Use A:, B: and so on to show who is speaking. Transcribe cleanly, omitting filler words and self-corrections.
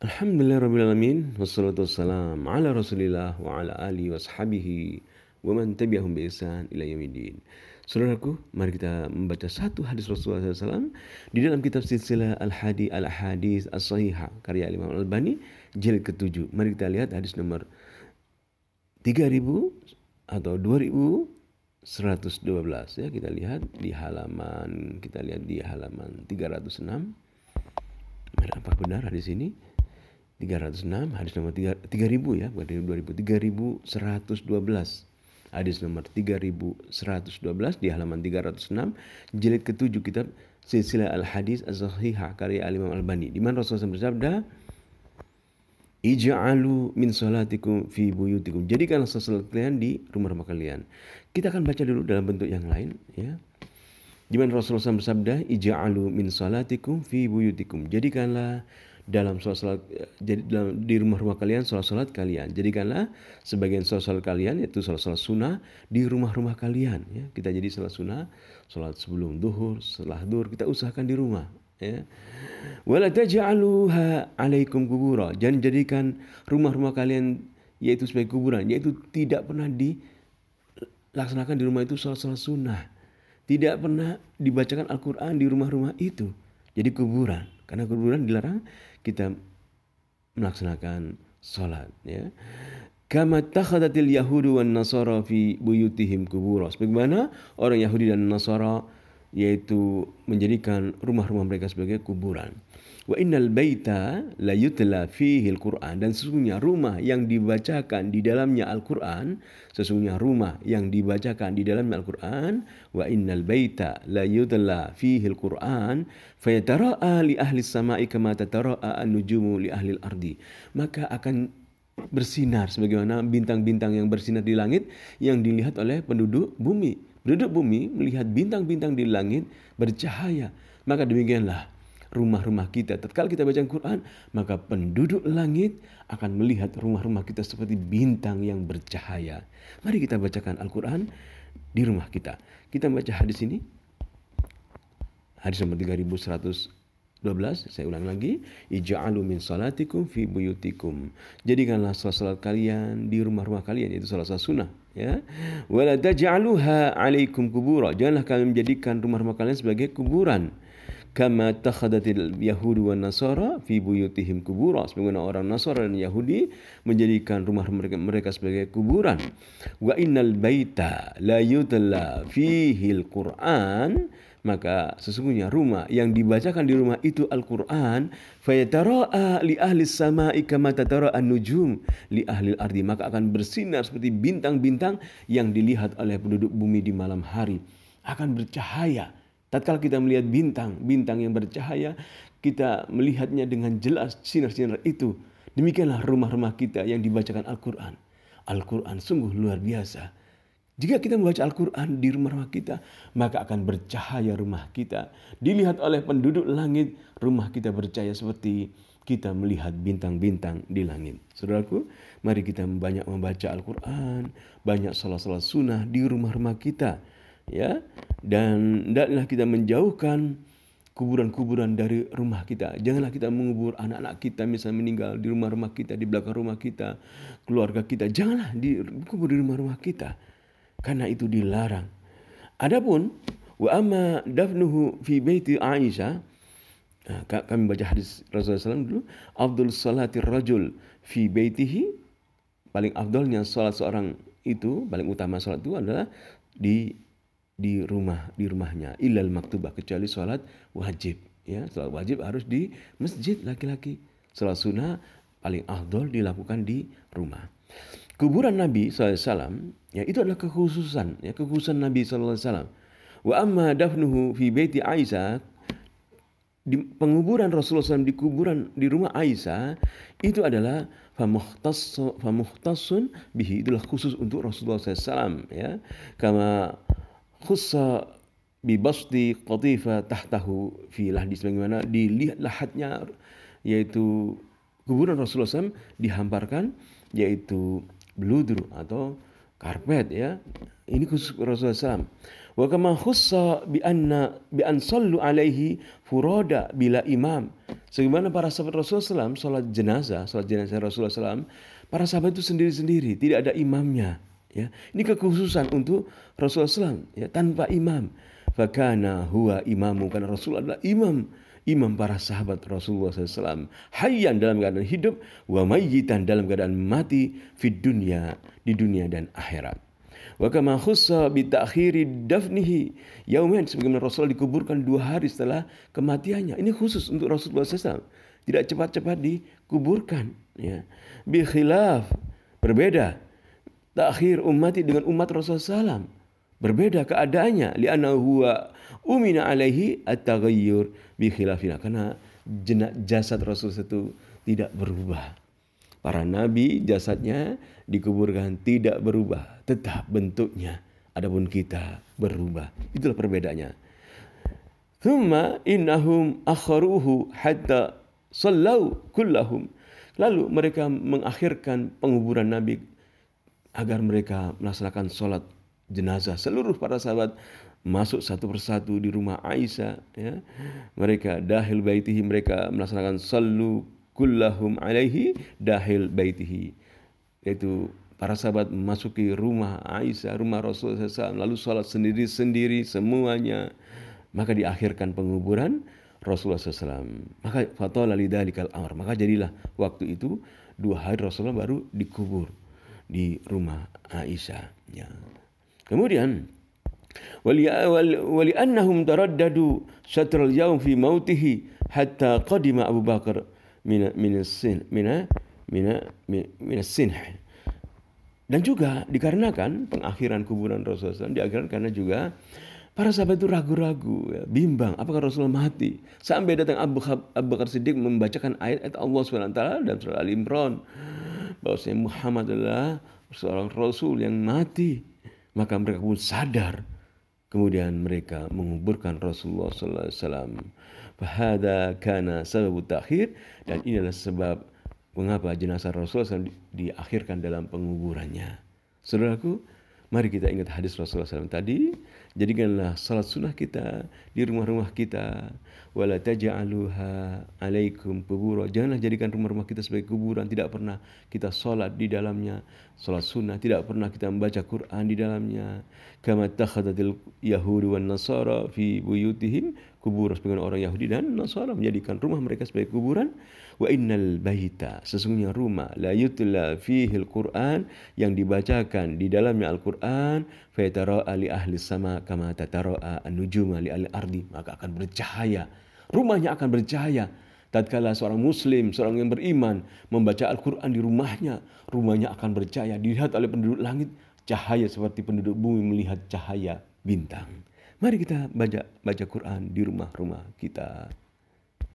A: Alhamdulillahirrabbilalamin. Wassalatu wassalam ala rasulillah wa ala alihi wa sahabihi wa man tabi'ahum bi ihsan ila yaumiddin. Saudaraku, mari kita membaca satu hadis Rasulullah SAW di dalam kitab silsilah Al-Hadis As-Sahihah karya Imam Al-Albani jilid ke-7. Mari kita lihat hadis nomor 3000 atau 2112 ya. Kita lihat di halaman 306. Apa benar hadis ini? 306, hadis nomor 3000 ya, bukan 2000, 3112. Hadis nomor 3112 di halaman 306 jilid ke-7 kitab Silsilah Al-Hadis As-Sahihah karya Imam Al-Albani, di mana Rasulullah bersabda, "Ij'alu min salatikum fi buyutikum." Jadikanlah salat kalian di rumah-rumah kalian. Kita akan baca dulu dalam bentuk yang lain ya. Di mana Rasulullah SAW bersabda, "Ij'alu min salatikum fi buyutikum." Jadikanlah dalam salat di rumah-rumah kalian salat kalian. Jadikanlah sebagian salat kalian, yaitu salat sunnah, di rumah-rumah kalian ya. Kita jadi salat sunnah, salat sebelum duhur, setelah duhur kita usahakan di rumah ya. Wala taj'aluha 'alaikum qubura. Jangan jadikan rumah-rumah kalian yaitu sebagai kuburan, yaitu tidak pernah dilaksanakan di rumah itu salat sunnah. Tidak pernah dibacakan Al-Quran di rumah-rumah itu. Jadi kuburan. Karena kuburan dilarang kita melaksanakan sholat. Ya. Kama takhadatil yahudu wan nasara fi buyutihim kubura. Sebagaimana orang Yahudi dan Nasara yaitu menjadikan rumah-rumah mereka sebagai kuburan. Wa innal baita la yutla fihi al-Qur'an. Dan sesungguhnya rumah yang dibacakan di dalamnya Al-Quran, sesungguhnya rumah yang dibacakan di dalamnya Al-Quran, wa innal baita la yutla fihi al-Qur'an fayatara'a li ahli as-sama'i kama tatara'a an-nujumu li ahli al-ardi. Maka akan bersinar sebagaimana bintang-bintang yang bersinar di langit yang dilihat oleh penduduk bumi. Penduduk bumi melihat bintang-bintang di langit bercahaya. Maka demikianlah rumah-rumah kita. Tatkala kita baca Al-Quran, maka penduduk langit akan melihat rumah-rumah kita seperti bintang yang bercahaya. Mari kita bacakan Al-Quran di rumah kita. Kita baca hadis ini. Hadis nomor 3112. Saya ulang lagi. Ij'alu min salatikum fi buyutikum. Jadikanlah salat kalian di rumah-rumah kalian, yaitu salat sunnah ya. Wala taj'aluha 'alaikum qubura. Janganlah kalian menjadikan rumah-rumah kalian sebagai kuburan. Kama takhadatil yahudu wan nasara fi buyutihim kubura. Sebagaimana orang Nasara dan Yahudi menjadikan rumah mereka sebagai kuburan. Wa innal baita la yutla fihi al-Qur'an. Maka sesungguhnya rumah yang dibacakan di rumah itu Al-Quran, fayatara'a li ahli sama'i kama tatara'a an-nujum li ahli al-ardi. Maka akan bersinar seperti bintang-bintang yang dilihat oleh penduduk bumi di malam hari. Akan bercahaya. Tatkala kita melihat bintang yang bercahaya, kita melihatnya dengan jelas sinar-sinar itu. Demikianlah rumah-rumah kita yang dibacakan Al-Quran. Al-Quran sungguh luar biasa. Jika kita membaca Al-Quran di rumah-rumah kita, maka akan bercahaya rumah kita. Dilihat oleh penduduk langit, rumah kita bercahaya seperti kita melihat bintang-bintang di langit. Saudaraku, mari kita banyak membaca Al-Quran, banyak salat-salat sunnah di rumah-rumah kita. Ya, dan hendaklah kita menjauhkan kuburan-kuburan dari rumah kita. Janganlah kita mengubur anak-anak kita misalnya meninggal di rumah-rumah kita, di belakang rumah kita, keluarga kita. Janganlah dikubur di rumah-rumah kita, karena itu dilarang. Adapun wa amma dafnuhu fi baiti Aisyah, kami baca hadis Rasulullah SAW dulu. Afdal salatir rajul fi baitihi, paling afdalnya salat seorang itu, paling utama salat itu adalah di rumahnya, illal maktubah, kecuali salat wajib ya. Salat wajib harus di masjid laki-laki. Salat sunnah paling afdal dilakukan di rumah. Kuburan Nabi SAW ya, itu adalah kekhususan Nabi SAW. Wa amma dafnuhu fi baiti Aisyah, di penguburan Rasulullah SAW di rumah Aisyah itu adalah famuhtassun bihi, itulah khusus untuk Rasulullah SAW ya. Kama khussa bi basti qatifa tahtahu fi lahdi, sebagaimana dilihat lahatnya, yaitu kuburan Rasulullah SAW dihamparkan yaitu beludur atau karpet ya. Ini khusus Rasulullah SAW. Wa kama khussa bi an sallu alaihi furoda bila imam. Sebagaimana para sahabat Rasulullah SAW salat jenazah Rasulullah SAW, para sahabat itu sendiri-sendiri, tidak ada imamnya. Ya, ini kekhususan untuk Rasulullah SAW, ya, tanpa imam. Fakana huwa imamu, karena Rasulullah adalah imam para sahabat Rasulullah SAW. Hayyan, dalam keadaan hidup, wa mayyitan, dalam keadaan mati, di dunia dan akhirat. Wa kama khussa bi ta'khiri dafnihi yauman, sebagaimana Rasulullah dikuburkan 2 hari setelah kematiannya. Ini khusus untuk Rasulullah SAW. Tidak cepat-cepat dikuburkan, ya. Bi khilaf, berbeda takhir ummati dengan umat Rasulullah SAW. Berbeda keadaannya, li'anna huwa umina alaihi at-taghayyur bi khilafina, karena jasad Rasulullah itu tidak berubah. Para nabi jasadnya dikuburkan tidak berubah, tetap bentuknya. Adapun kita berubah. Itulah perbedaannya. Thumma innahum akharuhu hatta sallau kullahum. Lalu mereka mengakhirkan penguburan Nabi agar mereka melaksanakan sholat jenazah. Seluruh para sahabat masuk satu persatu di rumah Aisyah, ya. Mereka dahil baitihi, mereka melaksanakan sallu kullahum alaihi dahil baitihi, yaitu para sahabat memasuki rumah Aisyah, rumah Rasulullah SAW, lalu sholat sendiri-sendiri semuanya. Maka diakhirkan penguburan Rasulullah SAW. Maka fatala lidzalikal amr, maka jadilah waktu itu 2 hari Rasulullah baru dikubur di rumah Aisyah, ya. Kemudian wali annahum taraddadu syatral yaum fi mautihi hatta qadima Abu Bakar min as-sin. Dan juga dikarenakan pengakhiran kuburan Rasulullah SAW diakhirkan karena juga para sahabat itu ragu-ragu, ya, bimbang apakah Rasulullah mati, sampai datang Abu Bakar Siddiq membacakan ayat Allah SWT dalam surah Al-Imran bahwasanya Muhammad adalah seorang Rasul yang mati. Maka mereka pun sadar. Kemudian mereka menguburkan Rasulullah SAW. Fahada kana sababu takhir, dan ini adalah sebab mengapa jenazah Rasulullah SAW diakhirkan dalam penguburannya. Saudaraku, mari kita ingat hadis Rasulullah SAW tadi. Jadikanlah salat sunnah kita di rumah-rumah kita. Wala taj'aluha alaikum qubura. Janganlah jadikan rumah-rumah kita sebagai kuburan. Tidak pernah kita salat di dalamnya, salat sunnah. Tidak pernah kita membaca Quran di dalamnya. Kama takhadatil yahudu wan nasara fi buyutihim kuburan, sebagian orang Yahudi dan Nasara menjadikan rumah mereka sebagai kuburan. Wa innal baita, sesungguhnya rumah, la yutla fihil Quran, yang dibacakan di dalamnya Al-Quran, fayatara'a li ahli sama kama tatara'a an-nujuma li ahli ardi, maka akan bercahaya. Rumahnya akan bercahaya. Tatkala seorang muslim, seorang yang beriman membaca Al-Quran di rumahnya, rumahnya akan bercahaya. Dilihat oleh penduduk langit, cahaya seperti penduduk bumi melihat cahaya bintang. Mari kita baca Quran di rumah-rumah kita.